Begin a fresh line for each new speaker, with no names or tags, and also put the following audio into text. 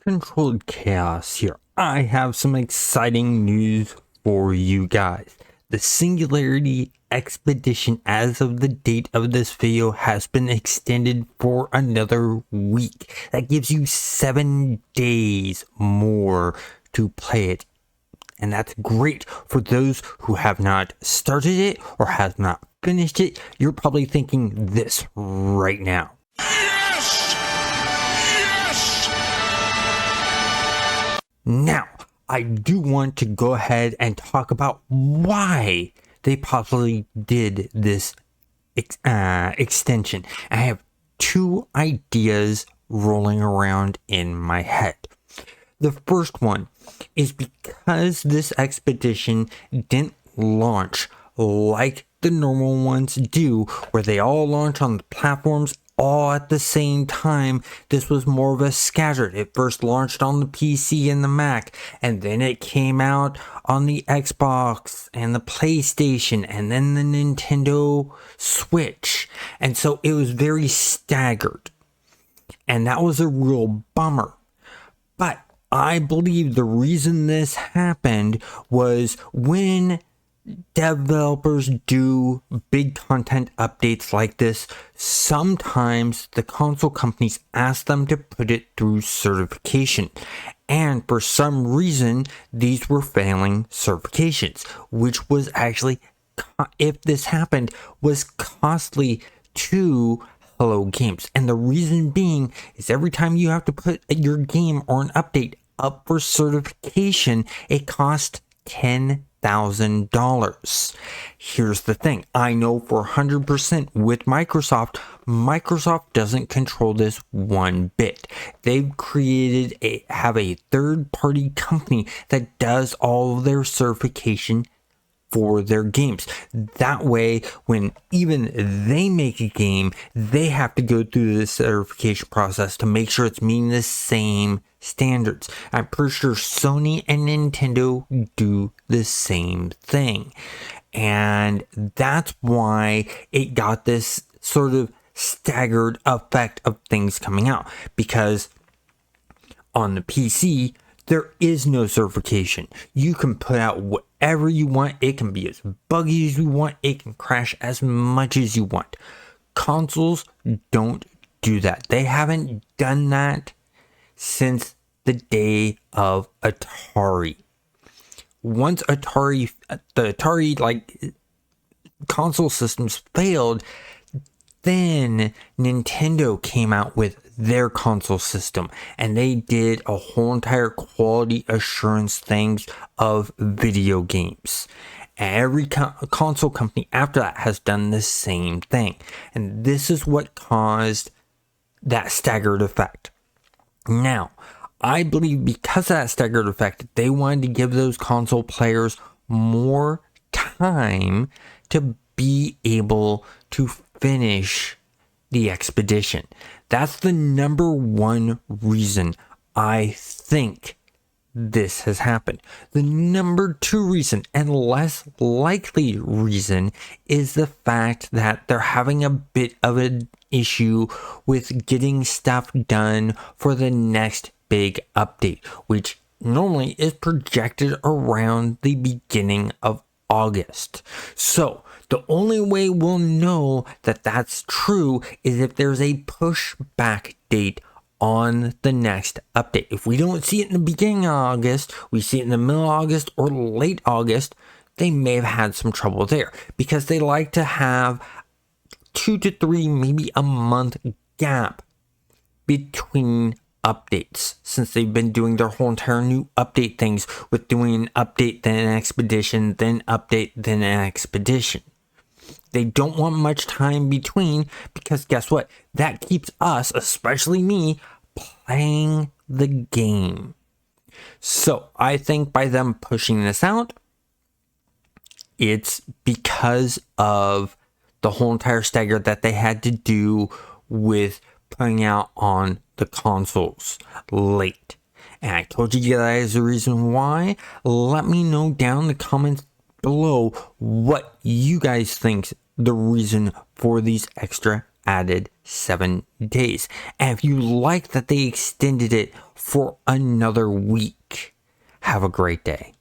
Controlled Chaos here. I have some exciting news for you guys. The Singularity expedition as of the date of this video has been extended for another week. That gives you 7 days more to play it. And that's great for those who have not started it or have not finished it. You're probably thinking this right now. Now, I do want to go ahead and talk about why they possibly did this extension. I have 2 ideas rolling around in my head. The first one is because this expedition didn't launch like the normal ones do, where they all launch on the platforms all at the same time. This was more of a scattered. It first launched on the PC and the Mac, and then it came out on the Xbox and the PlayStation, and then the Nintendo Switch. And so it was very staggered. And that was a real bummer. But I believe the reason this happened was when developers do big content updates like this, sometimes the console companies ask them to put it through certification. And for some reason, these were failing certifications, which was actually, if this happened, was costly to Hello Games. And the reason being is every time you have to put your game or an update up for certification, it costs $10,000. Here's the thing. I know for 100% with Microsoft doesn't control this one bit. They've have a third-party company that does all of their certification for their games. That way, when even they make a game, they have to go through the certification process to make sure it's meeting the same standards. I'm pretty sure Sony and Nintendo do the same thing. And that's why it got this sort of staggered effect of things coming out. Because on the PC, there is no certification. You can put out whatever you want. It can be as buggy as you want. It can crash as much as you want. Consoles don't do that. They haven't done that since the day of Atari. Once the Atari console systems failed, then Nintendo came out with their console system, and they did a whole entire quality assurance things of video games. And every console company after that has done the same thing. And this is what caused that staggered effect. Now, I believe because of that staggered effect, they wanted to give those console players more time to be able to finish the expedition. That's the number one reason I think this has happened. The number 2 reason, and less likely reason, is the fact that they're having a bit of an issue with getting stuff done for the next big update, which normally is projected around the beginning of August. So the only way we'll know that that's true is if there's a pushback date on the next update. If we don't see it in the beginning of August, we see it in the middle of August or late August, they may have had some trouble there because they like to have 2 to 3, maybe a month gap between updates, since they've been doing their whole entire new update things with doing an update, then an expedition, then update, then an expedition. They don't want much time between because guess what? That keeps us, especially me, playing the game. So I think by them pushing this out, it's because of the whole entire stagger that they had to do with putting out on the consoles late. And I told you guys the reason why. Let me know down in the comments below what you guys think the reason for these extra added 7 days. And if you like that they extended it for another week, have a great day.